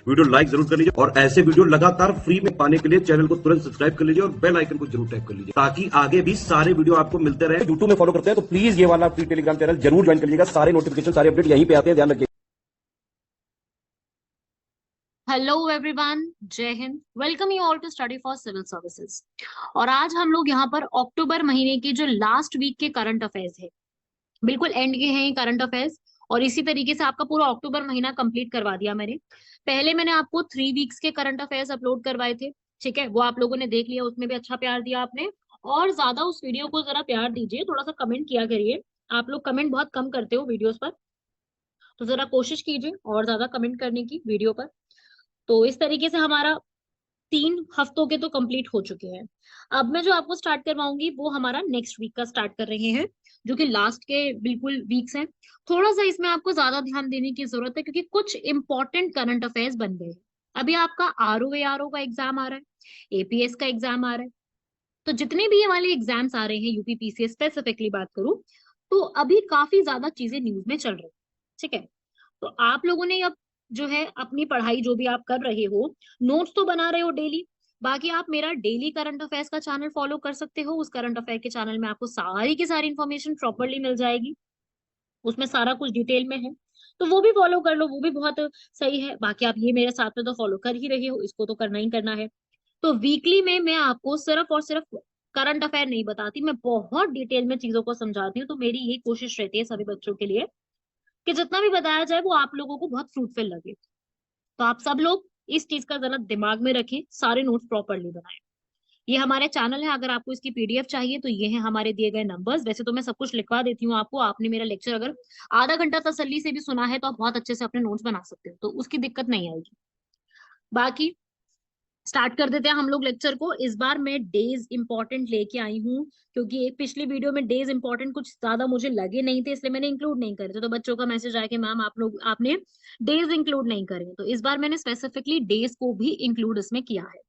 Video like जरूर कर लीजिए और ऐसे वीडियो लगातार फ्री में पाने के लिए चैनल को तुरंत सब्सक्राइब कर लीजिए और बेल आइकन को जरूर टैप कर लीजिए ताकि आगे भी सारे वीडियो आपको मिलते रहे। यूट्यूब में फॉलो करते हैं तो प्लीज ये वाला फ्री टेलीग्राम चैनल जरूर ज्वाइन कर लीजिएगा। सारे नोटिफिकेशन, सारे अपडेट यहीं पे आते हैं, ध्यान रखिए। हेलो एवरीवन, जय हिंद। Welcome you all to study for civil services. और आज हम लोग यहाँ पर अक्टूबर महीने के जो लास्ट वीक के करंट अफेयर्स है, बिल्कुल एंड के हैं ये करंट अफेयर्स। और इसी तरीके से आपका पूरा अक्टूबर महीना कंप्लीट करवा दिया मैंने। पहले मैंने आपको 3 वीक्स के करंट अफेयर्स अपलोड करवाए थे, ठीक है, वो आप लोगों ने देख लिया, उसमें भी अच्छा प्यार दिया आपने। और ज्यादा उस वीडियो को जरा प्यार दीजिए, थोड़ा सा कमेंट किया करिए। आप लोग कमेंट बहुत कम करते हो वीडियोस पर, तो जरा कोशिश कीजिए और ज्यादा कमेंट करने की वीडियो पर। तो इस तरीके से हमारा 3 हफ्तों के तो कंप्लीट हो चुके हैं। अब मैं जो आपको स्टार्ट करवाऊंगी वो हमारा नेक्स्ट वीक का स्टार्ट कर रहे हैं, जो कि लास्ट के बिल्कुल वीक्स हैं। थोड़ा सा इसमें आपको ज्यादा ध्यान देने की जरूरत है क्योंकि कुछ इंपॉर्टेंट करंट अफेयर्स बन गए हैं। अभी आपका आरओ का एग्जाम आ रहा है, एपीएस का एग्जाम आ रहा है। तो जितने भी ये वाले एग्जाम्स आ रहे हैं, यूपीपीसीएस स्पेसिफिकली बात करूं, तो अभी काफी ज्यादा चीजें न्यूज में चल रही है, ठीक है। तो आप लोगों ने अब जो है अपनी पढ़ाई जो भी आप कर रहे हो, नोट्स तो बना रहे हो डेली। बाकी आप मेरा डेली करंट अफेयर्स का चैनल फॉलो कर सकते हो। उस करंट अफेयर के चैनल में आपको सारी की सारी इन्फॉर्मेशन प्रॉपरली मिल जाएगी, उसमें सारा कुछ डिटेल में है। तो वो भी फॉलो कर लो, वो भी बहुत सही है। बाकी आप ये मेरे साथ में तो फॉलो कर ही रहे हो, इसको तो करना ही करना है। तो वीकली में मैं आपको सिर्फ और सिर्फ करंट अफेयर नहीं बताती, मैं बहुत डिटेल में चीजों को समझाती हूँ। तो मेरी ये कोशिश रहती है सभी बच्चों के लिए कि जितना भी बताया जाए वो आप लोगों को बहुत फ्रूटफुल लगे। तो आप सब लोग इस चीज का जरा दिमाग में रखें, सारे नोट्स प्रॉपरली बनाएं। ये हमारे चैनल है, अगर आपको इसकी पीडीएफ चाहिए तो ये है हमारे दिए गए नंबर्स। वैसे तो मैं सब कुछ लिखवा देती हूँ आपको, आपने मेरा लेक्चर अगर आधा घंटा तसल्ली से भी सुना है तो आप बहुत अच्छे से अपने नोट्स बना सकते हो, तो उसकी दिक्कत नहीं आएगी। बाकी स्टार्ट कर देते हैं हम लोग लेक्चर को। इस बार मैं डेज इंपॉर्टेंट लेके आई हूँ, क्योंकि एक पिछली वीडियो में डेज इंपॉर्टेंट कुछ ज्यादा मुझे लगे नहीं थे, इसलिए मैंने इंक्लूड नहीं करे थे। तो बच्चों का मैसेज आया कि मैम आप लोग आपने डेज इंक्लूड नहीं करे, तो इस बार मैंने स्पेसिफिकली डेज को भी इंक्लूड इसमें किया है।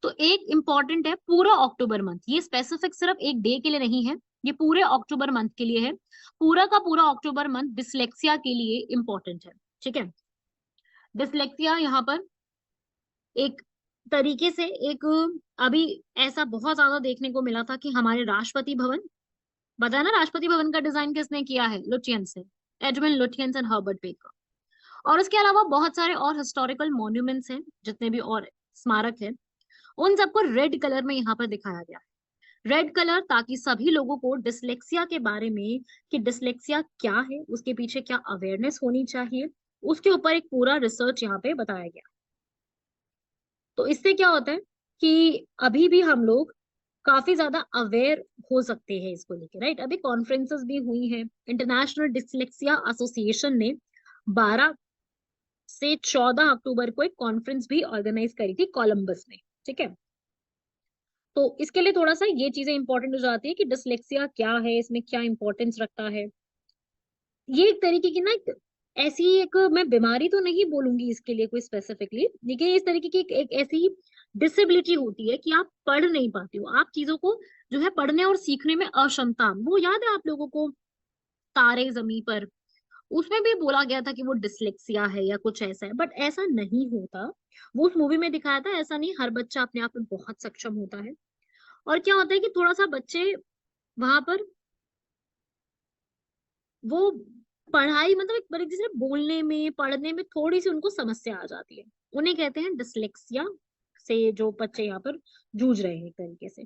तो एक इम्पॉर्टेंट है पूरा अक्टूबर मंथ, ये स्पेसिफिक सिर्फ एक डे के लिए नहीं है, ये पूरे अक्टूबर मंथ के लिए है। पूरा का पूरा अक्टूबर मंथ डिसलेक्सिया के लिए इम्पोर्टेंट है, ठीक है। डिसलेक्सिया यहाँ पर एक तरीके से एक अभी ऐसा बहुत ज्यादा देखने को मिला था कि हमारे राष्ट्रपति भवन, बताया ना, राष्ट्रपति भवन का डिजाइन किसने किया है? लुटियंस ने, Edwin Lutyens and Herbert baker. और उसके अलावा बहुत सारे और हिस्टोरिकल मॉन्यूमेंट्स हैं, जितने भी और स्मारक है, उन सबको रेड कलर में यहाँ पर दिखाया गया है। रेड कलर ताकि सभी लोगों को डिसलेक्सिया के बारे में, कि डिसलेक्सिया क्या है, उसके पीछे क्या अवेयरनेस होनी चाहिए, उसके ऊपर एक पूरा रिसर्च यहाँ पे बताया गया। तो इससे क्या होता है कि अभी भी हम लोग काफी ज्यादा अवेयर हो सकते हैं इसको लेके, राइट। अभी कॉन्फ्रेंसेस भी हुई हैं। इंटरनेशनल डिसलेक्सिया एसोसिएशन ने 12 से 14 अक्टूबर को एक कॉन्फ्रेंस भी ऑर्गेनाइज करी थी कोलंबस में, ठीक है। तो इसके लिए थोड़ा सा ये चीजें इंपॉर्टेंट हो जाती है कि डिसलेक्सिया क्या है, इसमें क्या इंपॉर्टेंस रखता है। ये एक तरीके की ना, ऐसी एक, मैं बीमारी तो नहीं बोलूंगी इसके लिए कोई स्पेसिफिकली, लेकिन इस तरीके की एक ऐसी डिसेबिलिटी होती है कि आप पढ़ नहीं पाते हो, आप चीजों को जो है पढ़ने और सीखने में अक्षमता। वो याद है आप लोगों को तारे जमी पर, उसमें भी बोला गया था कि वो डिसलेक्सिया है या कुछ ऐसा है, बट ऐसा नहीं होता। वो उस मूवी में दिखाया था, ऐसा नहीं, हर बच्चा अपने आप में बहुत सक्षम होता है। और क्या होता है कि थोड़ा सा बच्चे वहां पर वो पढ़ाई, मतलब एक तरीके से बोलने में पढ़ने में थोड़ी सी उनको समस्या आ जाती है, उन्हें कहते हैं डिसलेक्सिया से जो बच्चे यहाँ पर जूझ रहे हैं एक तरीके से।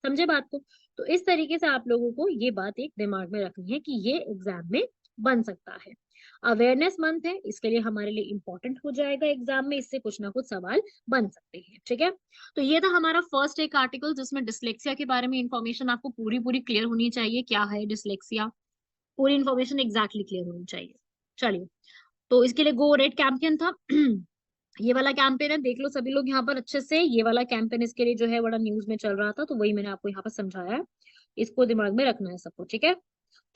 समझे बात को? तो इस तरीके से आप लोगों को ये बात एक दिमाग में रखनी है कि ये एग्जाम में बन सकता है। अवेयरनेस मंथ है, इसके लिए हमारे लिए इंपॉर्टेंट हो जाएगा एग्जाम में, इससे कुछ ना कुछ सवाल बन सकते हैं, ठीक है। तो ये था हमारा फर्स्ट एक आर्टिकल जिसमें डिसलेक्सिया के बारे में इंफॉर्मेशन आपको पूरी पूरी क्लियर होनी चाहिए, क्या है डिसलेक्सिया, पूरी इन्फॉर्मेशन एग्जैक्टली क्लियर होनी चाहिए। चलिए, तो इसके लिए गो रेड कैंपेन था। ये वाला कैंपेन है, देख लो सभी लोग यहाँ पर अच्छे से। ये वाला कैंपेन इसके लिए जो है बड़ा न्यूज में चल रहा था, तो वही मैंने आपको यहाँ पर समझाया है, इसको दिमाग में रखना है सबको, ठीक है।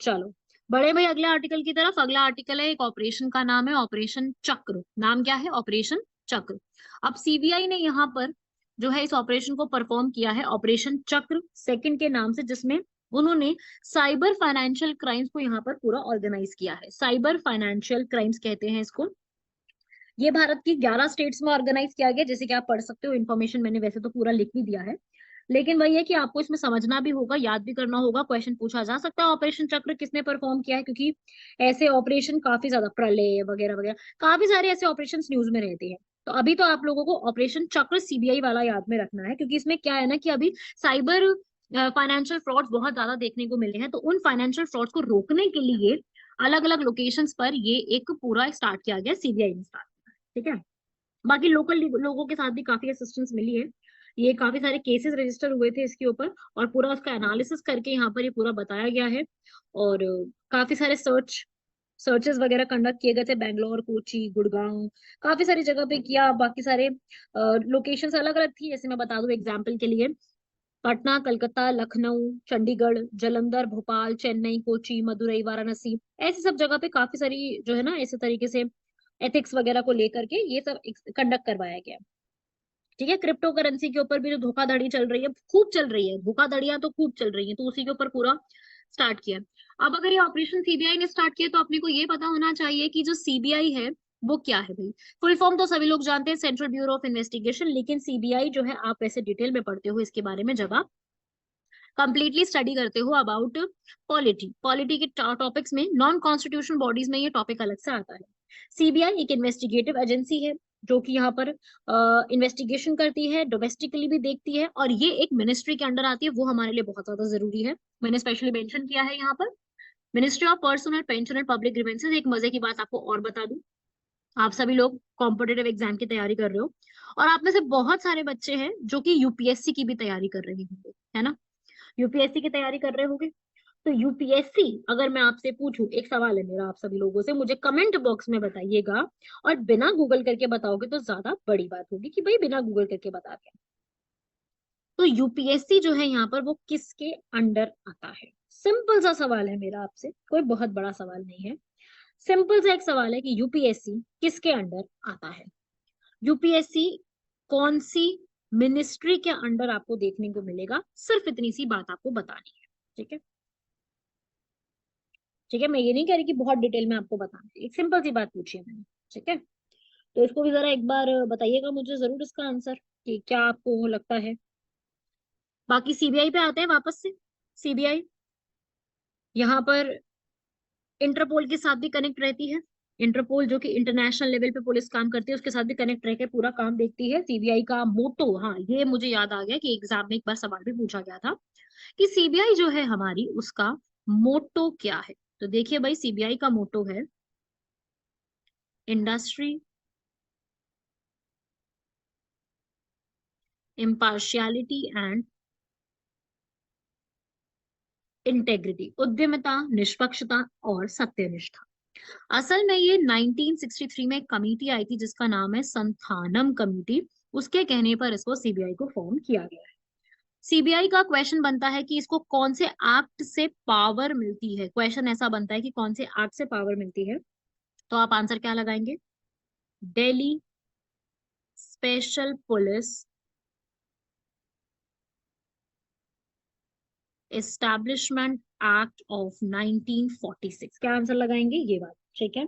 चलो बड़े भाई अगले आर्टिकल की तरफ। अगला आर्टिकल है, एक ऑपरेशन का नाम है ऑपरेशन चक्र। नाम क्या है? ऑपरेशन चक्र। अब सीबीआई ने यहाँ पर जो है इस ऑपरेशन को परफॉर्म किया है, ऑपरेशन चक्र सेकंड के नाम से, जिसमें उन्होंने साइबर फाइनेंशियल क्राइम्स को यहाँ पर पूरा ऑर्गेनाइज किया है। साइबर फाइनेंशियल क्राइम्स कहते हैं इसको। ये भारत की 11 स्टेट्स में ऑर्गेनाइज किया गया, जैसे कि आप पढ़ सकते हो। इन्फॉर्मेशन मैंने वैसे तो पूरा लिख भी दिया है, लेकिन वही है कि आपको इसमें समझना भी होगा, याद भी करना होगा। क्वेश्चन पूछा जा सकता है ऑपरेशन चक्र किसने परफॉर्म किया है, क्योंकि ऐसे ऑपरेशन काफी ज्यादा, प्रलय वगैरह वगैरह काफी सारे ऐसे ऑपरेशन न्यूज में रहते हैं। तो अभी तो आप लोगों को ऑपरेशन चक्र सीबीआई वाला याद में रखना है, क्योंकि इसमें क्या है ना कि अभी साइबर फाइनेंशियल फ्रॉड्स बहुत ज्यादा देखने को मिले हैं। तो उन फाइनेंशियल फ्रॉड्स को रोकने के लिए अलग अलग लोकेशंस पर ये एक पूरा स्टार्ट किया गया, सीबीआई ने स्टार्ट किया है, ठीक है। बाकी लोकल लोगों के साथ भी काफी असिस्टेंस मिली है। ये काफी सारे केसेस रजिस्टर हुए थे इसके ऊपर, और पूरा उसका एनालिसिस करके यहाँ पर ये पूरा बताया गया है। और काफी सारे सर्चेस वगैरह कंडक्ट किए गए थे, बैंगलोर, कोची, गुड़गांव, काफी सारी जगह पे किया। बाकी सारे लोकेशंस अलग अलग थी, जैसे मैं बता दूं एग्जाम्पल के लिए, पटना, कलकत्ता, लखनऊ, चंडीगढ़, जालंधर, भोपाल, चेन्नई, कोची, मदुरई, वाराणसी, ऐसी सब जगह पे काफी सारी जो है ना इसी तरीके से एथिक्स वगैरह को लेकर के ये सब कंडक्ट करवाया गया। ठीक है। क्रिप्टो करेंसी के ऊपर भी जो धोखाधड़ी चल रही है, खूब चल रही है, धोखाधड़ियां तो खूब चल रही है, तो उसी के ऊपर पूरा स्टार्ट किया। अब अगर ये ऑपरेशन सीबीआई ने स्टार्ट किया, तो अपने को ये पता होना चाहिए कि जो सीबीआई है वो क्या है भाई। फुल फॉर्म तो सभी लोग जानते हैं, सेंट्रल ब्यूरो ऑफ इन्वेस्टिगेशन, लेकिन सीबीआई जो है आप वैसे डिटेल में पढ़ते हो इसके बारे में जब आप कंप्लीटली स्टडी करते हो अबाउट पॉलिटी के टॉपिक्स में, नॉन कॉन्स्टिट्यूशनल बॉडीज में ये टॉपिक अलग से आता है। सीबीआई एक इन्वेस्टिगेटिव एजेंसी है जो कि यहाँ पर इन्वेस्टिगेशन करती है, डोमेस्टिकली भी देखती है, और ये एक मिनिस्ट्री के अंडर आती है, वो हमारे लिए बहुत ज्यादा जरूरी है। मैंने स्पेशली मेंशन किया है यहाँ पर, ministry of personal pension and public grievances. एक मजे की बात आपको और बता दूं, आप सभी लोग कॉम्पिटेटिव एग्जाम की तैयारी कर रहे हो, और आप में से बहुत सारे बच्चे हैं जो कि यूपीएससी की भी तैयारी कर रहे होंगे, है ना। यूपीएससी की तैयारी कर रहे होगे, तो यूपीएससी अगर मैं आपसे पूछूं, एक सवाल है मेरा आप सभी लोगों से, मुझे कमेंट बॉक्स में बताइएगा, और बिना गूगल करके बताओगे तो ज्यादा बड़ी बात होगी कि भाई बिना गूगल करके बता के। तो यूपीएससी जो है यहाँ पर वो किसके अंडर आता है? सिंपल सा सवाल है मेरा आपसे, कोई बहुत बड़ा सवाल नहीं है। सिंपल सा एक सवाल है कि यूपीएससी किसके अंडर आता है। यूपीएससी कौन सी मिनिस्ट्री के अंडर आपको देखने को मिलेगा, सिर्फ इतनी सी बात आपको बतानी है, ठीक है। ठीक है, मैं ये नहीं कह रही कि बहुत डिटेल में आपको बताना है, एक सिंपल सी बात पूछी है मैंने, ठीक है। तो इसको भी जरा एक बार बताइएगा मुझे जरूर इसका आंसर, कि क्या आपको लगता है। बाकी सीबीआई पे आते हैं वापस से। सीबीआई यहाँ पर इंटरपोल के साथ भी कनेक्ट रहती है। इंटरपोल जो कि इंटरनेशनल लेवल पे पुलिस काम करती है, उसके साथ भी कनेक्ट रह के पूरा काम देखती है। सीबीआई का मोटो, हाँ ये मुझे याद आ गया कि एग्जाम में एक बार सवाल भी पूछा गया था कि सीबीआई जो है हमारी, उसका मोटो क्या है। तो देखिए भाई, सीबीआई का मोटो है इंडस्ट्री, इम्पार्शियलिटी एंड इंटेग्रिटी, उद्यमिता, निष्पक्षता और सत्यनिष्ठा। असल में ये 1963 में एक कमेटी आई थी जिसका नाम है संथानम कमेटी, उसके कहने पर इसको सीबीआई को फॉर्म किया गया है। सीबीआई का क्वेश्चन बनता है कि इसको कौन से एक्ट से पावर मिलती है, क्वेश्चन ऐसा बनता है कि कौन से एक्ट से पावर मिलती है, तो आप आंसर क्या लगाएंगे? Delhi special police establishment act of 1946, क्या आंसर लगाएंगे ये बात, ठीक है।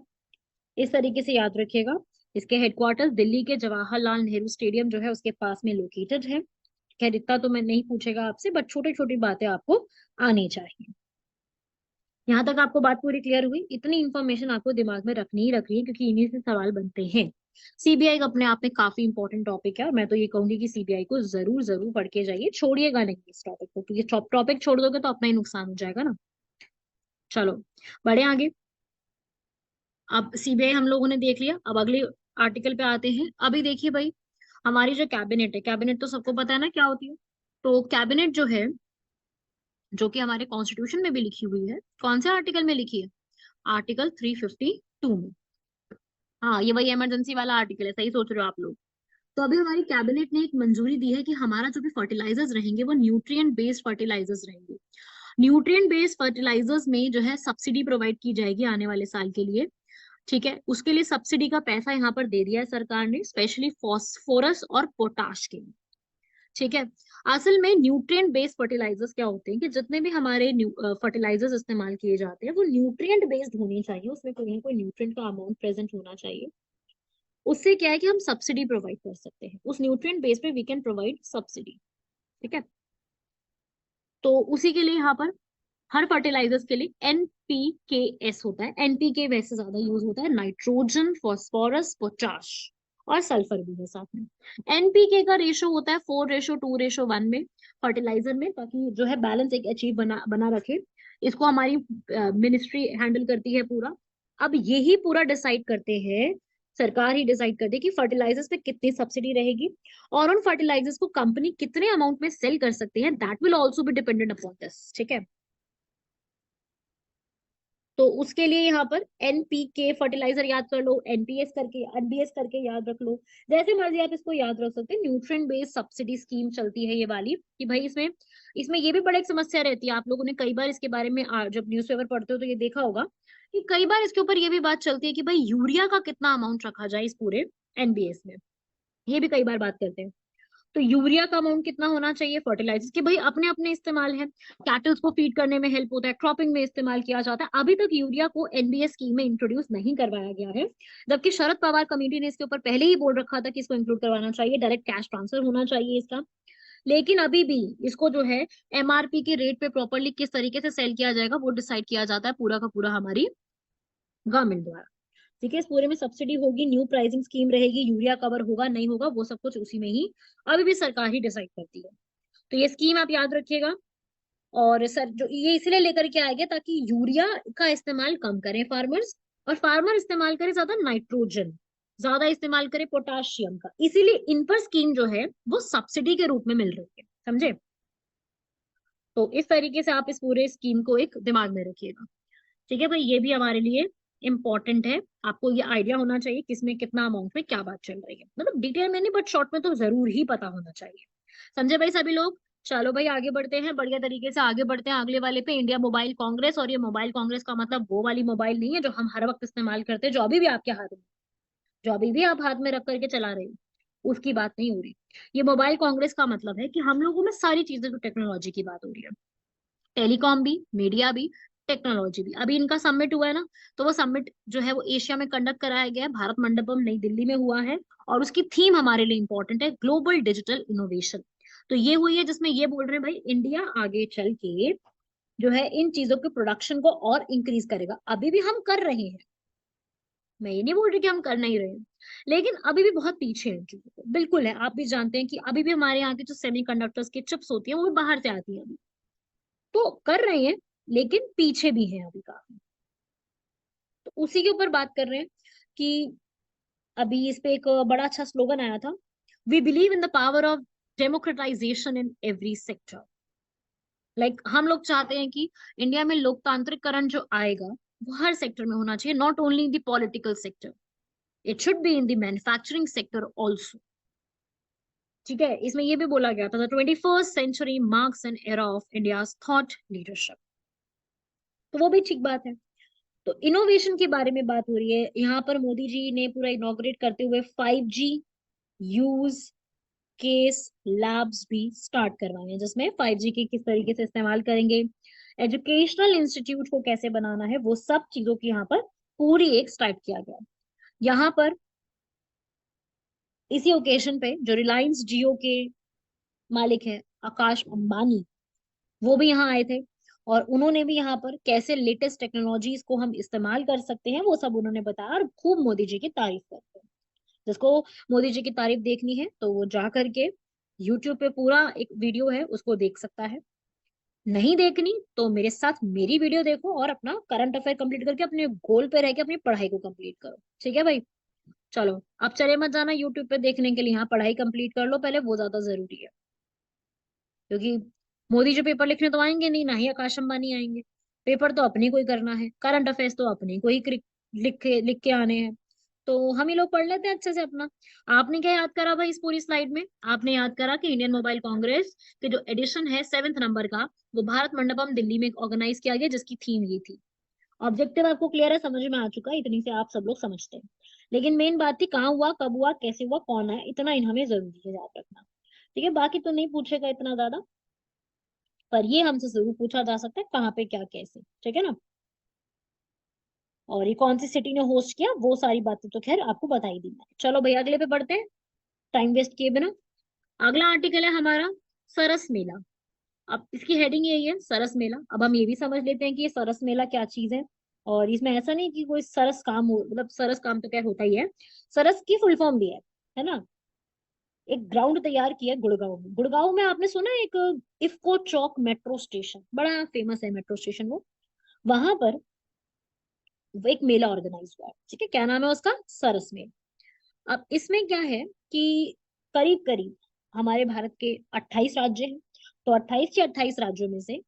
इस तरीके से याद रखिएगा। इसके हेडक्वार्टर्स दिल्ली के जवाहरलाल नेहरू स्टेडियम जो है उसके पास में लोकेटेड है। खैर इतना तो मैं नहीं पूछेगा आपसे, बट छोटी छोटी बातें आपको आनी चाहिए। यहाँ तक आपको बात पूरी क्लियर हुई? इतनी इंफॉर्मेशन आपको दिमाग में रखनी ही रखनी है, क्योंकि इन्हीं से सवाल बनते हैं। सीबीआई का अपने आप में काफी इंपॉर्टेंट टॉपिक है, और मैं तो ये कहूंगी कि सीबीआई को जरूर जरूर पढ़ के जाइए, छोड़िएगा नहीं इस टॉपिक को, क्योंकि टॉपिक छोड़ दोगे तो अपना ही नुकसान हो जाएगा ना। चलो बढ़े आगे। अब सीबीआई हम लोगों ने देख लिया, अब अगले आर्टिकल पे आते हैं। अभी देखिए भाई, हमारी जो कैबिनेट है, कैबिनेट तो सबको पता है ना क्या होती है। तो कैबिनेट जो है, जो कि हमारे कॉन्स्टिट्यूशन में भी लिखी हुई है, कौन से आर्टिकल में लिखी है? आर्टिकल 352 में। हाँ ये वही इमरजेंसी वाला आर्टिकल है, सही सोच रहे हो आप लोग। तो अभी हमारी कैबिनेट ने एक मंजूरी दी है कि हमारा जो भी फर्टिलाइजर्स रहेंगे वो न्यूट्रिएंट बेस्ड फर्टिलाइजर्स रहेंगे। न्यूट्रिएंट बेस्ड फर्टिलाइजर्स में जो है सब्सिडी प्रोवाइड की जाएगी आने वाले साल के लिए, ठीक है। उसके लिए सब्सिडी का पैसा यहाँ पर दे दिया है सरकार ने, स्पेशली फॉस्फोरस और पोटाश के लिए, ठीक है। असल में न्यूट्रिएंट बेस्ड फर्टिलाइजर्स क्या होते हैं कि जितने भी हमारे फर्टिलाइजर्स इस्तेमाल किए जाते हैं वो न्यूट्रिएंट बेस्ड होने चाहिए, उसमें कोई ना कोई न्यूट्रिएंट का अमाउंट प्रेजेंट होना चाहिए। उससे क्या है कि हम सब्सिडी प्रोवाइड कर सकते हैं, उस न्यूट्रिएंट बेस पे वी कैन प्रोवाइड सब्सिडी। ठीक है, तो उसी के लिए यहाँ पर हर फर्टिलाइजर्स के लिए NPKS होता है। NPK वैसे ज्यादा यूज होता है, नाइट्रोजन, फॉस्फोरस, पोटाश और सल्फर भी है साथ में। NPK का रेशो होता है 4:2:1 में फर्टिलाइजर में, ताकि जो है बैलेंस एक अचीव बना बना रखे। इसको हमारी मिनिस्ट्री हैंडल करती है पूरा। अब यही पूरा डिसाइड करते हैं, सरकार ही डिसाइड करती है कि फर्टिलाइजर्स पे कितनी सब्सिडी रहेगी, और उन फर्टिलाइजर्स को कंपनी कितने अमाउंट में सेल कर सकती है, that will also be dependent upon this. ठीक है, तो उसके लिए यहाँ पर NPK फर्टिलाइजर याद कर लो, NBS करके याद रख लो, जैसे मर्जी आप इसको याद रख सकते हैं। न्यूट्रिएंट बेस्ड सब्सिडी स्कीम चलती है ये वाली, कि भाई इसमें इसमें ये भी बड़ी एक समस्या रहती है। आप लोगों ने कई बार इसके बारे में जब न्यूज़पेपर पढ़ते हो तो ये देखा होगा कि कई बार इसके ऊपर ये भी बात चलती है कि भाई यूरिया का कितना अमाउंट रखा जाए इस पूरे NBS में, ये भी कई बार बात करते हैं। तो यूरिया का अमाउंट कितना होना चाहिए, फर्टिलाइजर्स के भाई अपने अपने इस्तेमाल है। कैटल्स को फीड करने में हेल्प होता है, क्रॉपिंग में इस्तेमाल किया जाता है। अभी तक यूरिया को NBS स्कीम में इंट्रोड्यूस नहीं करवाया गया है, जबकि शरद पवार कमेटी ने इसके ऊपर पहले ही बोल रखा था कि इसको इंक्लूड करवाना चाहिए, डायरेक्ट कैश ट्रांसफर होना चाहिए इसका। लेकिन अभी भी इसको जो है MRP के रेट पे प्रॉपरली किस तरीके से सेल किया जाएगा वो डिसाइड किया जाता है पूरा का पूरा हमारी गवर्नमेंट द्वारा। ठीक है, इस पूरे में सब्सिडी होगी, न्यू प्राइसिंग स्कीम रहेगी, यूरिया कवर होगा नहीं होगा वो सब कुछ उसी में ही अभी भी सरकार ही डिसाइड करती है। तो ये स्कीम आप याद रखिएगा। और सर जो ये इसलिए लेकर के आएंगे ताकि यूरिया का इस्तेमाल कम करें फार्मर्स, और फार्मर इस्तेमाल करें ज्यादा नाइट्रोजन, ज्यादा इस्तेमाल करें पोटाशियम का। इसीलिए इन पर स्कीम जो है वो सब्सिडी के रूप में मिल रही है, समझे। तो इस तरीके से आप इस पूरे स्कीम को एक दिमाग में रखिएगा। ठीक है भाई, ये भी हमारे लिए इम्पोर्टेंट है। आपको ये आइडिया होना चाहिए किसमें कितना अमाउंट में क्या बात चल रही है, मतलब डिटेल में नहीं बट शॉर्ट में तो जरूर ही पता होना चाहिए। समझे भाई सभी लोग। चलो भाई आगे बढ़ते हैं, बढ़िया तरीके से आगे बढ़ते हैं अगले वाले पे, इंडिया मोबाइल कांग्रेस। और ये मोबाइल कांग्रेस का मतलब वो वाली मोबाइल नहीं है जो हम हर वक्त इस्तेमाल करते हैं, जो अभी भी आपके हाथ में, जो अभी भी आप हाथ में रख करके चला रहे हो, उसकी बात नहीं हो रही। ये मोबाइल कांग्रेस का मतलब है कि हम लोगों में सारी चीजें, जो टेक्नोलॉजी की बात हो रही है, टेलीकॉम भी, मीडिया भी, टेक्नोलॉजी भी। अभी इनका समिट हुआ है ना, तो वो समिट जो है वो एशिया में कंडक्ट कराया गया है, भारत मंडपम नई दिल्ली में हुआ है। और उसकी थीम हमारे लिए इंपॉर्टेंट है, ग्लोबल डिजिटल इनोवेशन। तो ये हुई है जिसमें ये बोल रहे हैं भाई इंडिया आगे चल के जो है इन चीजों के प्रोडक्शन को और इंक्रीज करेगा। अभी भी हम कर रहे हैं, मैं ये नहीं बोल रही कि हम कर नहीं रहे हैं, लेकिन अभी भी बहुत पीछे हैं इन चीजों को, बिल्कुल है। आप भी जानते हैं कि अभी भी हमारे यहाँ की जो सेमीकंडक्टर्स की चिप्स होती है वो भी बाहर से आती है अभी, तो कर रहे हैं लेकिन पीछे भी हैं अभी काफी। तो उसी के ऊपर बात कर रहे हैं कि अभी इस पे एक बड़ा अच्छा स्लोगन आया था, we believe in the power of democratization in every sector. Like हम लोग चाहते हैं कि इंडिया में लोकतांत्रिकरण जो आएगा वो हर सेक्टर में होना चाहिए, not only in the political sector, it should be in the manufacturing sector also. ठीक है, इसमें ये भी बोला गया था, the 21st century marks an era of India's thought leadership. तो वो भी ठीक बात है। तो इनोवेशन के बारे में बात हो रही है यहाँ पर, मोदी जी ने पूरा इनॉग्रेट करते हुए 5G यूज केस लैब्स भी स्टार्ट करवाए हैं, जिसमें 5G के किस तरीके से इस्तेमाल करेंगे, एजुकेशनल इंस्टीट्यूट को कैसे बनाना है, वो सब चीजों की यहाँ पर पूरी एक स्टार्ट किया गया। यहाँ पर इसी ओकेशन पे जो रिलायंस जियो के मालिक है आकाश अंबानी, वो भी यहाँ आए थे। और उन्होंने भी यहाँ पर कैसे लेटेस्ट टेक्नोलॉजीज को हम इस्तेमाल कर सकते हैं वो सब उन्होंने बताया, और खूब मोदी जी की तारीफ करते हैं। जिसको मोदी जी की तारीफ देखनी है तो वो जा करके यूट्यूब पे पूरा एक वीडियो है उसको देख सकता है। नहीं देखनी तो मेरे साथ मेरी वीडियो देखो और अपना करंट अफेयर कंप्लीट करके अपने गोल पे रह के अपनी पढ़ाई को कंप्लीट करो। ठीक है भाई, चलो अब चले मत जाना यूट्यूब पे देखने के लिए, यहाँ पढ़ाई कंप्लीट कर लो पहले, वो ज्यादा जरूरी है। क्योंकि मोदी जी पेपर लिखने तो आएंगे नहीं, ना ही आकाश अंबानी आएंगे। पेपर तो अपने को ही करना है, करंट अफेयर्स तो अपने को ही लिख के आने हैं। तो हम ही लोग पढ़ लेते हैं अच्छे से अपना। आपने क्या याद करा भाई इस पूरी स्लाइड में, आपने याद करा कि इंडियन मोबाइल कांग्रेस के जो एडिशन है 7th नंबर का, वो भारत मंडपम दिल्ली में ऑर्गेनाइज किया गया, जिसकी थीम ये थी। ऑब्जेक्टिव आपको क्लियर है, समझ में आ चुका है, इतनी से आप सब लोग समझते हैं। लेकिन मेन बात थी कहाँ हुआ, कब हुआ, कैसे हुआ, कौन है, इतना इन हमें जरूरी है याद रखना। ठीक है, बाकी तो नहीं पूछेगा इतना ज्यादा, पर ये हमसे जरूर पूछा जा सकता है कहाँ पे क्या कैसे। ठीक है ना। और ये कौन सी सिटी ने होस्ट किया, वो सारी बातें तो खैर आपको बता ही दी मैंने। चलो भैया अगले पे बढ़ते हैं टाइम वेस्ट किए बिना। अगला आर्टिकल है हमारा सरस मेला। अब इसकी हेडिंग यही है, सरस मेला। अब हम ये भी समझ लेते हैं कि ये सरस मेला क्या चीज है। और इसमें ऐसा नहीं कि कोई सरस काम हो, मतलब सरस काम तो क्या होता ही है, सरस की फुल फॉर्म भी है ना। एक ग्राउंड तैयार किया है गुड़गांव में। गुड़गांव में आपने सुना है एक इफ्को चौक मेट्रो स्टेशन, बड़ा फेमस है मेट्रो स्टेशन वो। वहां पर वो एक मेला ऑर्गेनाइज हुआ है, ठीक है, क्या नाम है उसका, सरस मेला। अब इसमें क्या है कि करीब करीब हमारे भारत के 28 राज्य हैं। तो 28 के 28 राज्यों में से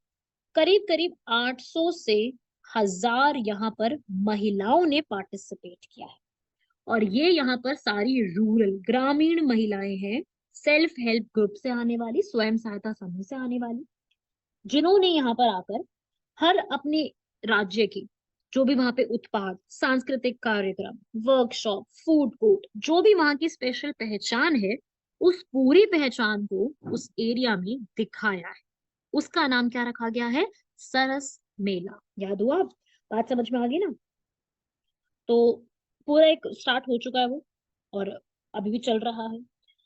करीब करीब 800 से 1000 यहाँ पर महिलाओं ने पार्टिसिपेट किया है। और ये यहाँ पर सारी रूरल ग्रामीण महिलाएं हैं, सेल्फ हेल्प ग्रुप से आने वाली, स्वयं सहायता समूह से आने वाली, जिन्होंने यहाँ पर आकर हर अपने राज्य की जो भी वहां पे उत्पाद, सांस्कृतिक कार्यक्रम, वर्कशॉप, फूड कोर्ट, जो भी वहां की स्पेशल पहचान है, उस पूरी पहचान को उस एरिया में दिखाया है। उसका नाम क्या रखा गया है, सरस मेला। याद हुआ, बात समझ में आ गई ना। तो पूरा एक स्टार्ट हो चुका है वो, और अभी भी चल रहा है।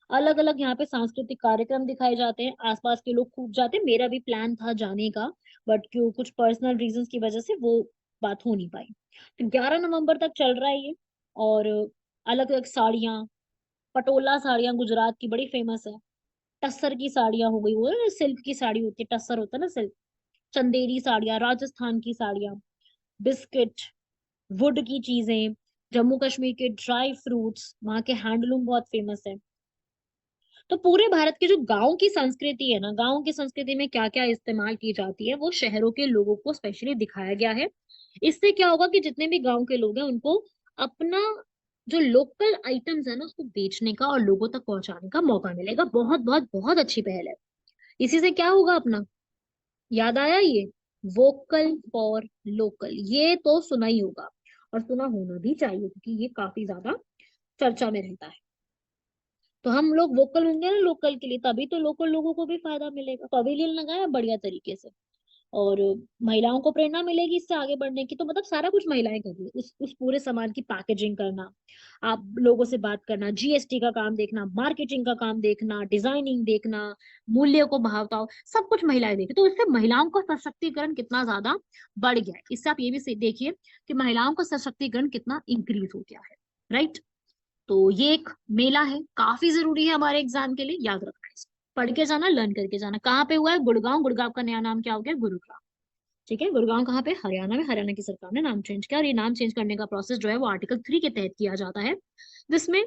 अलग अलग यहाँ पे सांस्कृतिक कार्यक्रम दिखाए जाते हैं, आसपास के लोग खूब जाते हैं। मेरा भी प्लान था जाने का, बट क्यों कुछ पर्सनल रीजंस की वजह से वो बात हो नहीं पाई। तो 11 नवंबर तक चल रहा है ये। और अलग अलग साड़ियाँ, पटोला साड़ियाँ गुजरात की बड़ी फेमस है। टस्सर की साड़ियाँ हो गई, वो ना सिल्क की साड़ी होती है, टस्सर होता है ना सिल्क। चंदेरी साड़ियाँ, राजस्थान की साड़ियाँ, बिस्किट, वुड की चीजें, जम्मू कश्मीर के ड्राई फ्रूट्स, वहाँ के हैंडलूम बहुत फेमस है। तो पूरे भारत के जो गांव की संस्कृति है ना, गांव की संस्कृति में क्या क्या इस्तेमाल की जाती है, वो शहरों के लोगों को स्पेशली दिखाया गया है। इससे क्या होगा कि जितने भी गांव के लोग हैं उनको अपना जो लोकल आइटम्स है ना उसको बेचने का और लोगों तक पहुंचाने का मौका मिलेगा। बहुत बहुत बहुत अच्छी पहल है। इसी से क्या होगा अपना, याद आया ये, वोकल फॉर लोकल, ये तो सुना ही होगा और सुना होना भी चाहिए क्योंकि ये काफी ज्यादा चर्चा में रहता है। तो हम लोग वोकल होंगे ना लोकल के लिए, तभी तो लोकल लोगों को भी फायदा मिलेगा। पवेलियन लगाया बढ़िया तरीके से, और महिलाओं को प्रेरणा मिलेगी इससे आगे बढ़ने की। तो मतलब सारा कुछ महिलाएं कर रही है, उस पूरे सामान की पैकेजिंग करना, आप लोगों से बात करना, जीएसटी का काम देखना, मार्केटिंग का काम देखना, डिजाइनिंग देखना, मूल्य को भावताओ, सब कुछ महिलाएं देखी। तो इससे महिलाओं का सशक्तिकरण कितना ज्यादा बढ़ गया है। इससे आप ये भी देखिए कि महिलाओं का सशक्तिकरण कितना इंक्रीज हो गया है, राइट। तो ये एक मेला है, काफी जरूरी है हमारे एग्जाम के लिए, याद रखना है इसको। पढ़ के जाना, लर्न करके जाना। कहाँ पे हुआ है, गुड़गांव। गुड़गांव का नया नाम क्या हो गया, गुरुग्राम। ठीक है, गुड़गांव कहाँ पे, हरियाणा में। हरियाणा की सरकार ने नाम चेंज किया, और ये नाम चेंज करने का प्रोसेस जो है वो आर्टिकल 3 के तहत किया जाता है, जिसमें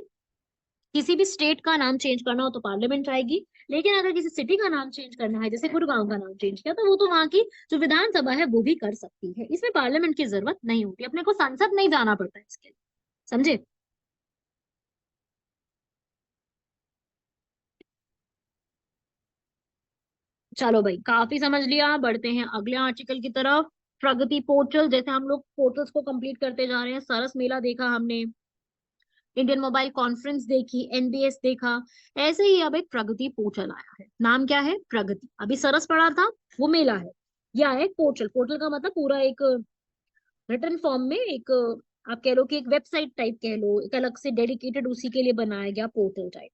किसी भी स्टेट का नाम चेंज करना हो तो पार्लियामेंट आएगी। लेकिन अगर किसी सिटी का नाम चेंज करना है, जैसे गुड़गांव का नाम चेंज किया, तो वो तो वहां की जो विधानसभा है वो भी कर सकती है। इसमें पार्लियामेंट की जरूरत नहीं होती, अपने को संसद नहीं जाना पड़ता है इसके लिए, समझे। चलो भाई, काफी समझ लिया, बढ़ते हैं अगले आर्टिकल की तरफ। प्रगति पोर्टल, जैसे हम लोग पोर्टल्स को कंप्लीट करते जा रहे हैं, सरस मेला देखा हमने, इंडियन मोबाइल कॉन्फ्रेंस देखी, एनबीएस देखा, ऐसे ही अब एक प्रगति पोर्टल आया है। नाम क्या है, प्रगति। अभी सरस पड़ा था, वो मेला है। यह है एक पोर्टल। पोर्टल का मतलब पूरा एक रिटर्न फॉर्म में एक आप कह लो कि एक वेबसाइट टाइप कह लो, एक अलग से डेडिकेटेड उसी के लिए बनाया गया पोर्टल टाइप।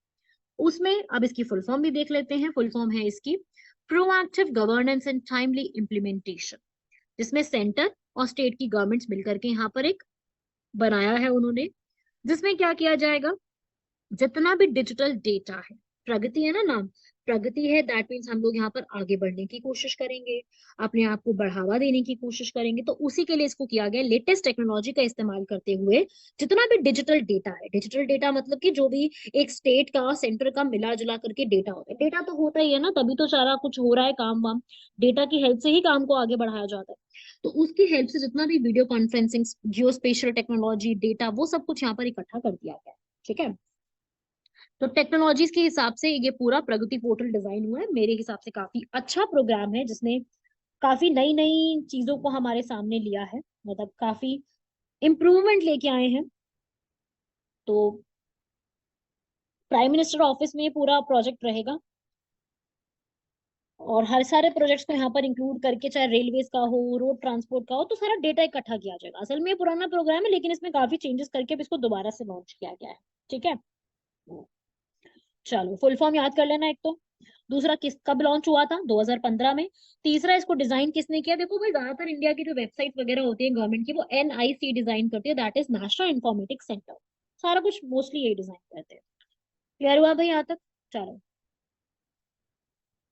उसमें अब इसकी फुल फॉर्म भी देख लेते हैं। फुल फॉर्म है इसकी proactive governance and timely implementation, जिसमें सेंटर और स्टेट की गवर्नमेंट्स मिलकर के यहाँ पर एक बनाया है उन्होंने। जिसमें क्या किया जाएगा, जितना भी डिजिटल डेटा है, प्रगति है ना नाम, प्रगति है, दैट मीन्स हम लोग यहाँ पर आगे बढ़ने की कोशिश करेंगे, अपने आप को बढ़ावा देने की कोशिश करेंगे। तो उसी के लिए इसको किया गया, लेटेस्ट टेक्नोलॉजी का इस्तेमाल करते हुए जितना भी डिजिटल डेटा है, डिजिटल डेटा मतलब कि जो भी एक स्टेट का सेंटर का मिला जुला करके डेटा होता है, डेटा तो होता ही है ना, तभी तो सारा कुछ हो रहा है काम वाम, डेटा की हेल्प से ही काम को आगे बढ़ाया जाता है। तो उसकी हेल्प से जितना भी वीडियो कॉन्फ्रेंसिंग, जियो स्पेशल टेक्नोलॉजी, डेटा, वो सब कुछ यहाँ पर इकट्ठा कर दिया गया है, ठीक है। तो टेक्नोलॉजीज के हिसाब से ये पूरा प्रगति पोर्टल डिजाइन हुआ है। मेरे हिसाब से काफी अच्छा प्रोग्राम है, जिसने काफी नई नई चीजों को हमारे सामने लिया है, मतलब काफी इम्प्रूवमेंट लेके आए हैं। तो प्राइम मिनिस्टर ऑफिस में ये पूरा प्रोजेक्ट रहेगा, और हर सारे प्रोजेक्ट्स को यहाँ पर इंक्लूड करके, चाहे रेलवेज का हो, रोड ट्रांसपोर्ट का हो, तो सारा डेटा इकट्ठा किया जाएगा। असल में ये पुराना प्रोग्राम है, लेकिन इसमें काफी चेंजेस करके अब इसको दोबारा से लॉन्च किया गया है। ठीक है, चलो फुल फॉर्म याद कर लेना एक तो। दूसरा, किस कब लॉन्च हुआ था? 2015 में। तीसरा, इसको डिजाइन किसने किया? देखो भाई, ज्यादातर इंडिया की जो वेबसाइट वगैरह होती है गवर्नमेंट की, वो NIC डिजाइन करती है, that is national informatics centre. सारा कुछ मोस्टली यही डिजाइन करते हैं। क्लियर हुआ भाई यहाँ तक? चलो,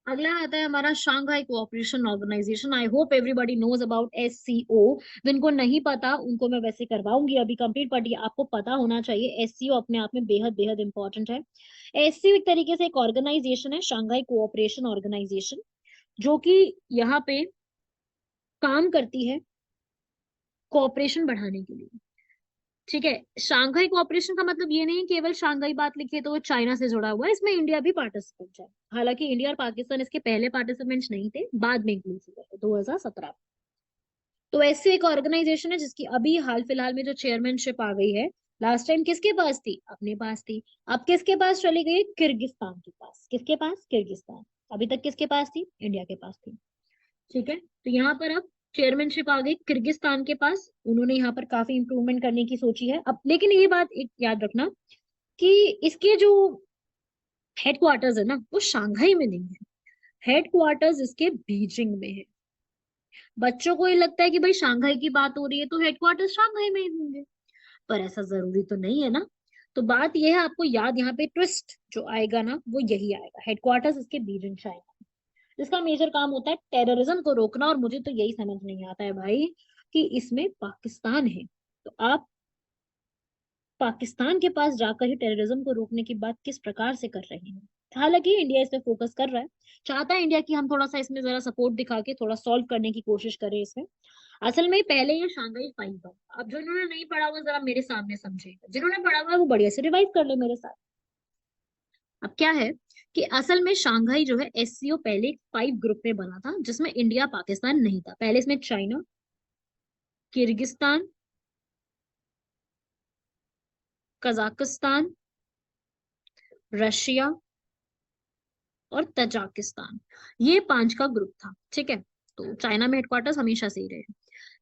अगला आता है हमारा Shanghai cooperation organization. I hope everybody knows about SCO। जिनको नहीं पता उनको मैं वैसे करवाऊंगी अभी कंप्लीट, बट ये आपको पता होना चाहिए। SCO अपने आप में बेहद बेहद इंपॉर्टेंट है। SCO एक तरीके से एक ऑर्गेनाइजेशन है, शांघाई कोऑपरेशन ऑर्गेनाइजेशन, जो कि यहाँ पे काम करती है कोऑपरेशन बढ़ाने के लिए। ठीक है, शांघाई कोऑपरेशन का मतलब ये नहीं केवल शांघाई बात लिखी तो वो चाइना से जुड़ा हुआ है, इसमें इंडिया भी पार्टिसिपेंट है। हालांकि इंडिया और पाकिस्तान इसके पहले पार्टिसिपेंट्स नहीं थे, बाद में इंक्लूड हुए थे 2017। तो ऐसे एक ऑर्गेनाइजेशन है जिसकी अभी हाल फिलहाल में जो चेयरमैनशिप आ गई है। लास्ट टाइम किसके पास थी? अपने पास थी। अब किसके पास चली गई? किर्गिस्तान के पास। किसके पास? किर्गिस्तान। अभी तक किसके पास थी? इंडिया के पास थी। ठीक है, तो यहाँ पर अब चेयरमैनशिप आ गई किर्गिस्तान के पास। उन्होंने यहाँ पर काफी इंप्रूवमेंट करने की सोची है अब, लेकिन ये बात एक याद रखना कि इसके जो हेडक्वार्टर्स है ना, वो शंघाई में नहीं है। हेडक्वार्टर्स इसके बीजिंग में है। बच्चों को ये लगता है कि भाई शंघाई की बात हो रही है तो हेडक्वार्टर्स शंघाई में ही होंगे, पर ऐसा जरूरी तो नहीं है ना। तो बात यह है, आपको याद, यहाँ पे ट्विस्ट जो आएगा ना वो यही आएगा, हेडक्वार्टर्स इसके बीजिंग शायद। जिसका मेजर काम होता है टेररिज्म को रोकना। और मुझे तो यही समझ नहीं आता है भाई कि इसमें पाकिस्तान है, तो आप पाकिस्तान के पास जाकर ही टेररिज्म को रोकने की बात किस प्रकार से कर रहे हैं। हालांकि इंडिया इस पे फोकस कर रहा है, चाहता है इंडिया कि हम थोड़ा सा इसमें जरा सपोर्ट दिखा के थोड़ा सॉल्व करने की कोशिश करें इसमें। असल में पहले ये शांघाई फाइव था। अब जिन्होंने नहीं पढ़ा हुआ जरा मेरे सामने समझे, जिन्होंने पढ़ा हुआ है वो बढ़िया से रिवाइज कर ले मेरे साथ। अब क्या है कि असल में शांघाई जो है SCO पहले 5 ग्रुप में बना था, जिसमें इंडिया पाकिस्तान नहीं था। पहले इसमें चाइना, किर्गिस्तान, कजाकिस्तान, रशिया और तजाकिस्तान, ये 5 का ग्रुप था। ठीक है, तो चाइना में हेडक्वार्टर्स हमेशा से ही रहे।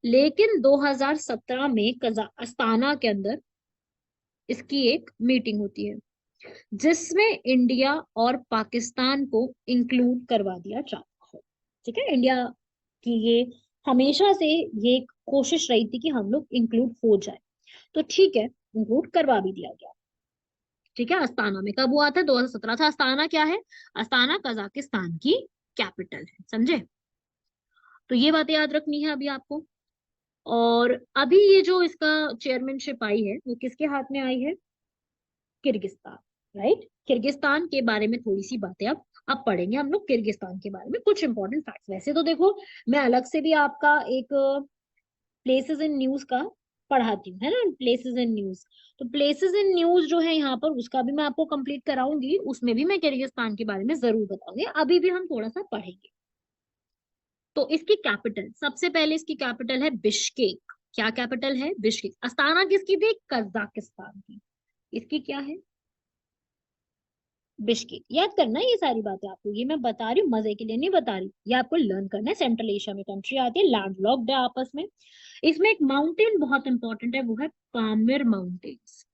लेकिन 2017 में कजा अस्ताना के अंदर इसकी एक मीटिंग होती है, जिसमें इंडिया और पाकिस्तान को इंक्लूड करवा दिया जाता है। ठीक है, इंडिया की ये हमेशा से ये एक कोशिश रही थी कि हम लोग इंक्लूड हो जाए, तो ठीक है, इंक्लूड करवा भी दिया गया। ठीक है, अस्ताना में कब हुआ था? 2017 था। अस्ताना क्या है? अस्ताना कजाकिस्तान की कैपिटल है, समझे? तो ये बातें याद रखनी है अभी आपको। और अभी ये जो इसका चेयरमैनशिप आई है वो किसके हाथ में आई है? किर्गिस्तान। राइट, किर्गिस्तान के बारे में थोड़ी सी बातें अब पढ़ेंगे हम लोग, किर्गिस्तान के बारे में कुछ इंपॉर्टेंट फैक्ट्स। वैसे तो देखो, मैं अलग से भी आपका एक प्लेसेस इन न्यूज का पढ़ाती हूँ, है ना, प्लेसेस इन न्यूज। तो प्लेसेस इन न्यूज जो है यहाँ पर, उसका भी मैं आपको कंप्लीट कराऊंगी, उसमें भी मैं किर्गिस्तान के बारे में जरूर बताऊंगी। अभी भी हम थोड़ा सा पढ़ेंगे। तो इसकी कैपिटल, सबसे पहले इसकी कैपिटल है बिश्केक। क्या कैपिटल है? बिश्केक। अस्ताना किसकी थी? कजाकिस्तान की। इसकी क्या है? बिश्केक। याद करना है ये सारी बातें आपको, ये मैं बता रही हूँ, मजे के लिए नहीं बता रही, ये आपको लर्न करना है। सेंट्रल एशिया में कंट्री आती है, लैंडलॉक्ड है आपस में। इसमें एक माउंटेन बहुत इंपॉर्टेंट है, वो है पामिर माउंटेन्स।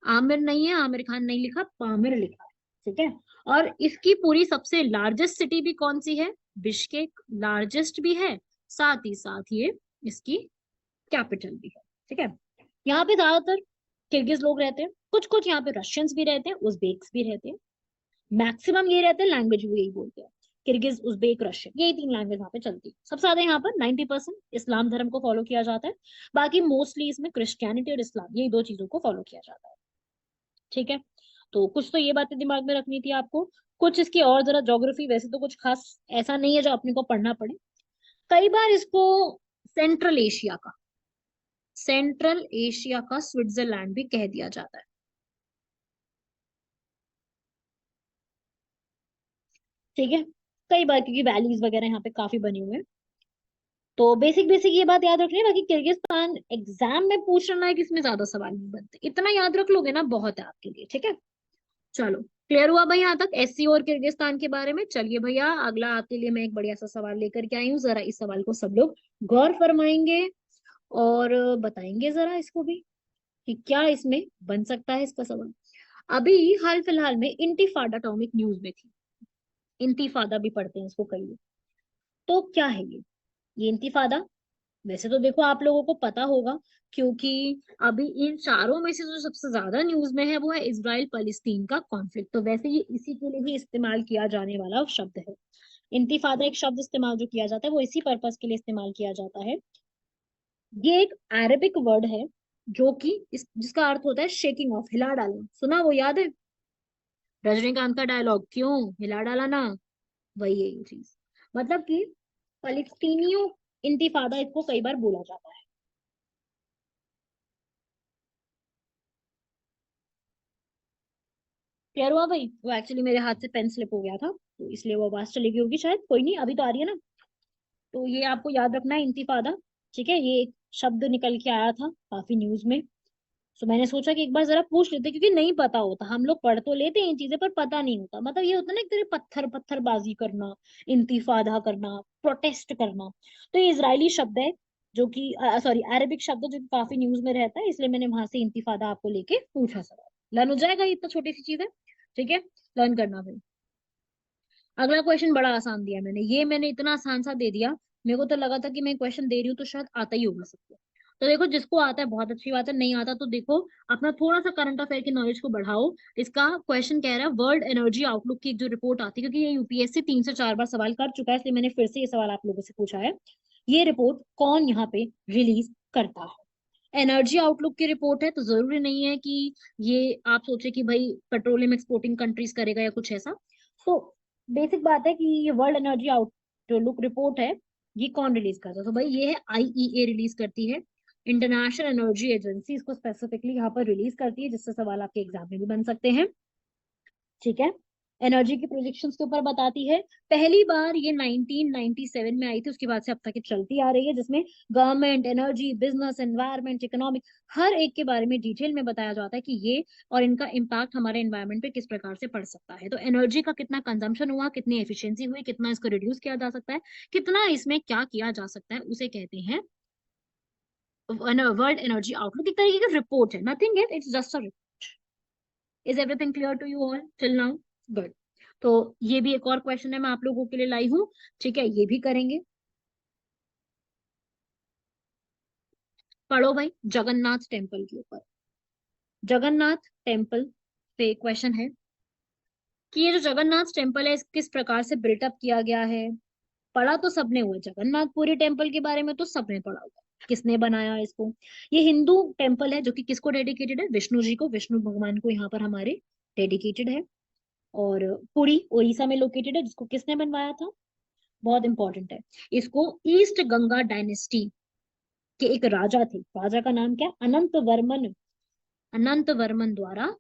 आमिर नहीं है, आमिर खान नहीं लिखा, पामिर लिखा है। ठीक है, और इसकी पूरी सबसे लार्जेस्ट सिटी भी कौन सी है? बिश्केक लार्जेस्ट भी है, साथ ही साथ ये इसकी कैपिटल भी है। ठीक है, यहाँ पे ज्यादातर किर्गिज लोग रहते हैं, कुछ कुछ यहाँ पे रशियंस भी रहते हैं, उज्बेक्स भी रहते हैं। मैक्सिमम ये रहते हैं, लैंग्वेज भी यही बोलते हैं, किर्गिज, उज्बेक, रशियन, यही 3 लैंग्वेज यहाँ पे चलती है। सबसे ज्यादा यहाँ पर 90% इस्लाम धर्म को फॉलो किया जाता है। बाकी मोस्टली इसमें क्रिश्चियनिटी और इस्लाम, यही 2 चीजों को फॉलो किया जाता है। ठीक है, तो कुछ तो ये बातें दिमाग में रखनी थी आपको। कुछ इसकी और जरा ज्योग्राफी, वैसे तो कुछ खास ऐसा नहीं है जो अपने को पढ़ना पड़े। कई बार इसको सेंट्रल एशिया का स्विट्जरलैंड भी कह दिया जाता है। ठीक है, कई बार, क्योंकि वैलीज वगैरह यहाँ पे काफी बने हुए हैं। तो बेसिक बेसिक ये बात याद रखनी है। बाकी किर्गिस्तान एग्जाम में पूछ रहा है कि इसमें ज्यादा सवाल नहीं बनते, इतना याद रख लोगे ना बहुत है आपके लिए। ठीक है, चलो क्लियर हुआ भाई यहाँ तक एससी और किर्गिस्तान के बारे में? चलिए भैया, अगला आपके लिए मैं एक बढ़िया सा सवाल लेकर के आई हूँ, जरा इस सवाल को सब लोग गौर फरमाएंगे और बताएंगे जरा इसको भी कि क्या इसमें बन सकता है इसका सवाल। अभी हाल फिलहाल में इंतिफादा टॉपिक न्यूज में थी। इंतिफादा भी पढ़ते हैं इसको कई लोग। तो क्या है ये इंतिफादा? वैसे तो देखो आप लोगों को पता होगा, क्योंकि अभी इन चारों में से जो सबसे ज्यादा न्यूज में है वो है इजराइल पैलेस्टीन का कॉन्फ्लिक्ट। तो वैसे ये इसी के लिए ही इस्तेमाल किया जाने वाला शब्द है। इंतिफादा एक शब्द इस्तेमाल जो किया जाता है वो इसी पर्पस के लिए इस्तेमाल किया जाता है। ये एक अरेबिक वर्ड है जो कि जिसका अर्थ होता है शेकिंग ऑफ, हिला डालना। सुना वो याद है रजनीकांत का डायलॉग, क्यों हिला डाला ना? वही है ये चीज। मतलब कि फलस्तीनियों इंतिफादा इसको कई बार बोला जाता है। क्लियर हुआ भाई? वो एक्चुअली मेरे हाथ से पेन स्लिप हो गया था तो इसलिए वो आवाज चली गई होगी शायद, कोई नहीं, अभी तो आ रही है ना। तो ये आपको याद रखना है इंतिफादा। ठीक है, ये एक शब्द निकल के आया था काफी न्यूज में। तो मैंने सोचा कि एक बार जरा पूछ लेते, क्योंकि नहीं पता होता, हम लोग पढ़ तो लेते हैं इन चीजें पर पता नहीं होता। मतलब ये होता है ना एक तरह पत्थर पत्थरबाजी करना, इंतिफादा करना, प्रोटेस्ट करना। तो ये इजरायली शब्द है जो कि सॉरी अरेबिक शब्द है जो कि काफी न्यूज में रहता है, इसलिए मैंने वहां से इंतिफादा आपको लेके पूछा सवाल। लर्न हो जाएगा, ये इतना छोटी सी चीज है। ठीक है, लर्न करना भाई। अगला क्वेश्चन बड़ा आसान दिया मैंने, ये मैंने इतना आसान सा दे दिया, मेरे को तो लगा था कि मैं क्वेश्चन दे रही हूँ तो शायद आता ही होगा सबको। तो देखो जिसको आता है बहुत अच्छी बात है, नहीं आता तो देखो अपना थोड़ा सा करंट अफेयर की नॉलेज को बढ़ाओ। इसका क्वेश्चन कह रहा है वर्ल्ड एनर्जी आउटलुक की एक जो रिपोर्ट आती है, क्योंकि ये यूपीएससी 3 से 4 बार सवाल कर चुका है, इसलिए मैंने फिर से ये सवाल आप लोगों से पूछा है। ये रिपोर्ट कौन यहाँ पे रिलीज करता है? एनर्जी आउटलुक की रिपोर्ट है तो जरूरी नहीं है कि ये आप सोचे कि भाई पेट्रोलियम एक्सपोर्टिंग कंट्रीज करेगा या कुछ ऐसा। तो बेसिक बात है कि ये वर्ल्ड एनर्जी आउटलुक रिपोर्ट है, ये कौन रिलीज करता है? तो भाई ये है आईईए रिलीज करती है, इंटरनेशनल एनर्जी एजेंसी इसको स्पेसिफिकली यहाँ पर रिलीज करती है, जिससे सवाल आपके एग्जाम में भी बन सकते हैं। ठीक है, एनर्जी की प्रोजेक्शंस के ऊपर बताती है। पहली बार ये 1997 में आई थी, उसके बाद से अब तक ये चलती आ रही है, जिसमें government, energy, business, environment, economic, हर एक के बारे में डिटेल में बताया जाता है कि ये और इनका इम्पैक्ट हमारे एनवायरनमेंट पे किस प्रकार से पड़ सकता है। तो एनर्जी का कितना कंजम्पशन हुआ, कितनी एफिशिएंसी हुई, कितना इसको रिड्यूस किया जा सकता है, कितना इसमें क्या किया जा सकता है, उसे कहते हैं वर्ल्ड एनर्जी आउटलुक। एक तरीके की रिपोर्ट है, nothing it, it's just a. Is everything clear to you all till now? Good. तो ये भी एक और क्वेश्चन है मैं आप लोगों के लिए लाई हूँ। ठीक है, ये भी करेंगे। पढ़ो भाई जगन्नाथ टेम्पल के ऊपर। जगन्नाथ टेम्पल पे क्वेश्चन है कि ये जो जगन्नाथ टेम्पल है किस प्रकार से बिल्टअप किया गया है। पढ़ा तो सबने हुआ है, जगन्नाथपुरी टेम्पल के बारे में तो सबने पढ़ा होगा, किसने बनाया इसको। ये हिंदू टेम्पल है जो कि किसको डेडिकेटेड है? विष्णु जी को, विष्णु भगवान को यहाँ पर हमारे डेडिकेटेड है। और पुरी उड़ीसा में लोकेटेड है, जिसको किसने बनवाया था? बहुत इंपॉर्टेंट है। इसको ईस्ट गंगा डायनेस्टी के एक राजा थे, राजा का नाम क्या? अनंत वर्मन। अनंत वर्मन द्वारा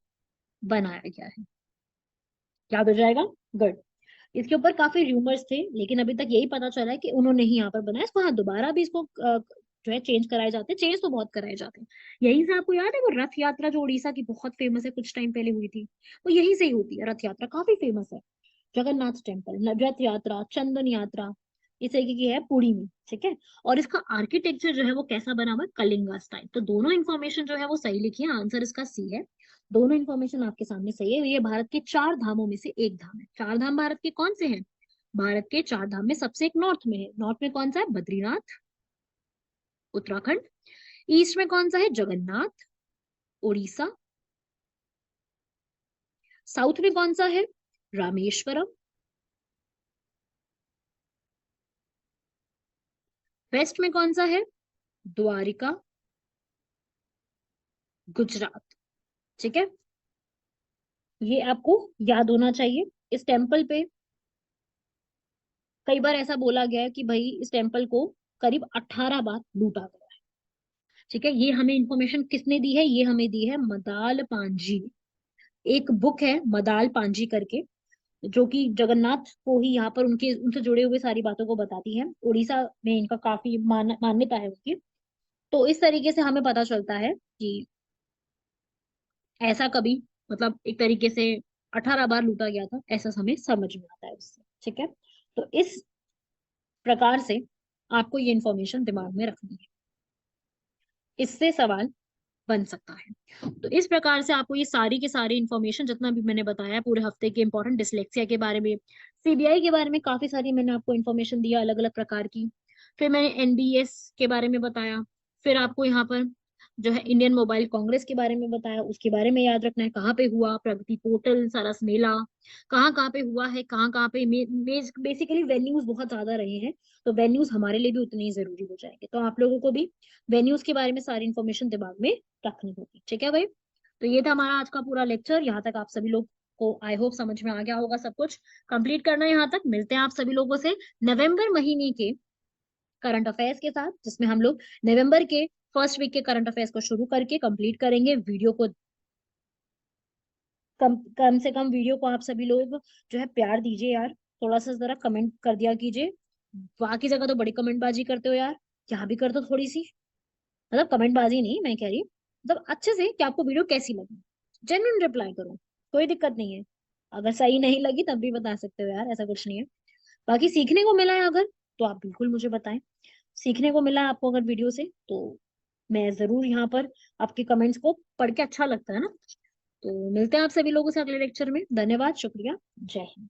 बनाया गया है। याद हो जाएगा? गुड। इसके ऊपर काफी र्यूमर्स थे, लेकिन अभी तक यही पता चला है कि उन्होंने ही यहाँ पर बनाया इसको। हाँ, दोबारा भी इसको जो है चेंज कराए जाते हैं, चेंज तो बहुत कराए जाते हैं। यहीं से आपको याद है वो रथ यात्रा जो उड़ीसा की बहुत फेमस है, कुछ टाइम पहले हुई थी, वो यहीं से ही होती है। रथ यात्रा काफी फेमस है। जगन्नाथ टेम्पल, रथ यात्रा, चंदन यात्रा, इस तरीके की है पुरी में। ठीक है, और इसका आर्किटेक्चर जो है वो कैसा बना हुआ है? कलिंगा स्टाइल। तो दोनों इन्फॉर्मेशन जो है वो सही लिखी है, आंसर इसका सी है। दोनों इन्फॉर्मेशन आपके सामने सही है। ये भारत के 4 धामों में से एक धाम है। 4 धाम भारत के कौन से हैं? भारत के 4 धाम में सबसे एक नॉर्थ में है। नॉर्थ में कौन सा है? बद्रीनाथ, उत्तराखंड। ईस्ट में कौन सा है? जगन्नाथ, उड़ीसा। साउथ में कौन सा है? रामेश्वरम। वेस्ट में कौन सा है? द्वारिका, गुजरात। ठीक है, ये आपको याद होना चाहिए। इस टेम्पल पे कई बार ऐसा बोला गया है कि भाई इस टेम्पल को करीब 18 बार लूटा गया है। ठीक है, ये हमें इंफॉर्मेशन किसने दी है? ये हमें दी है मदाल पांजी ने। एक बुक है मदाल पांजी करके, जो कि जगन्नाथ को ही यहाँ पर उनके उनसे जुड़े हुए सारी बातों को बताती है। उड़ीसा में इनका काफी मान्यता है उनकी। तो इस तरीके से हमें पता चलता है कि ऐसा कभी, मतलब एक तरीके से 18 बार लूटा गया था, ऐसा हमें समझ में आता है उससे। ठीक है, तो इस प्रकार से आपको ये इंफॉर्मेशन दिमाग में रखनी है, इससे सवाल बन सकता है। तो इस प्रकार से आपको ये सारी की सारी इंफॉर्मेशन जितना भी मैंने बताया पूरे हफ्ते के इंपॉर्टेंट, डिसलेक्सिया के बारे में, सीबीआई के बारे में काफी सारी मैंने आपको इन्फॉर्मेशन दिया अलग अलग प्रकार की, फिर मैंने एनबीएस के बारे में बताया, फिर आपको यहाँ पर जो है इंडियन मोबाइल कांग्रेस के बारे में बताया, उसके बारे में याद रखना है कहाँ पे हुआ, प्रगति पोर्टल, सरस मेला कहाँ कहाँ पे हुआ है, कहाँ कहाँ पे बेसिकली वेन्यूज बहुत ज्यादा रहे हैं, तो वेन्यूज हमारे लिए भी उतने ही जरूरी हो जाएंगे, तो आप लोगों को भी वेन्यूज के बारे में सारी इन्फॉर्मेशन दिमाग में रखनी होगी। ठीक है भाई, तो ये था हमारा आज का पूरा लेक्चर। यहाँ तक आप सभी लोग को आई होप समझ में आ गया होगा, सब कुछ कंप्लीट करना है यहाँ तक। मिलते हैं आप सभी लोगों से नवंबर महीने के करंट अफेयर्स के साथ, जिसमें हम लोग नवंबर के फर्स्ट वीक के करंट अफेयर्स को शुरू करके कंप्लीट करेंगे। वीडियो को कम से कम वीडियो को आप सभी लोग जो है प्यार दीजिए यार, थोड़ा सा जरा कमेंट कर दिया कीजिए। बाकी जगह तो बड़ी कमेंट बाजी करते हो यार, यहाँ भी कर दो थोड़ी सी, मतलब कमेंट बाजी नहीं मैं कह रही हूँ, मतलब अच्छे से कि आपको वीडियो कैसी लगी, जेन्युइन रिप्लाई करो, कोई दिक्कत नहीं है। अगर सही नहीं लगी तब भी बता सकते हो यार, ऐसा कुछ नहीं है। बाकी सीखने को मिला है अगर, तो आप बिल्कुल मुझे बताएं, सीखने को मिला है आपको अगर वीडियो से, तो मैं जरूर यहाँ पर आपके कमेंट्स को पढ़ के अच्छा लगता है ना। तो मिलते हैं आप सभी लोगों से अगले लेक्चर में। धन्यवाद, शुक्रिया, जय हिंद।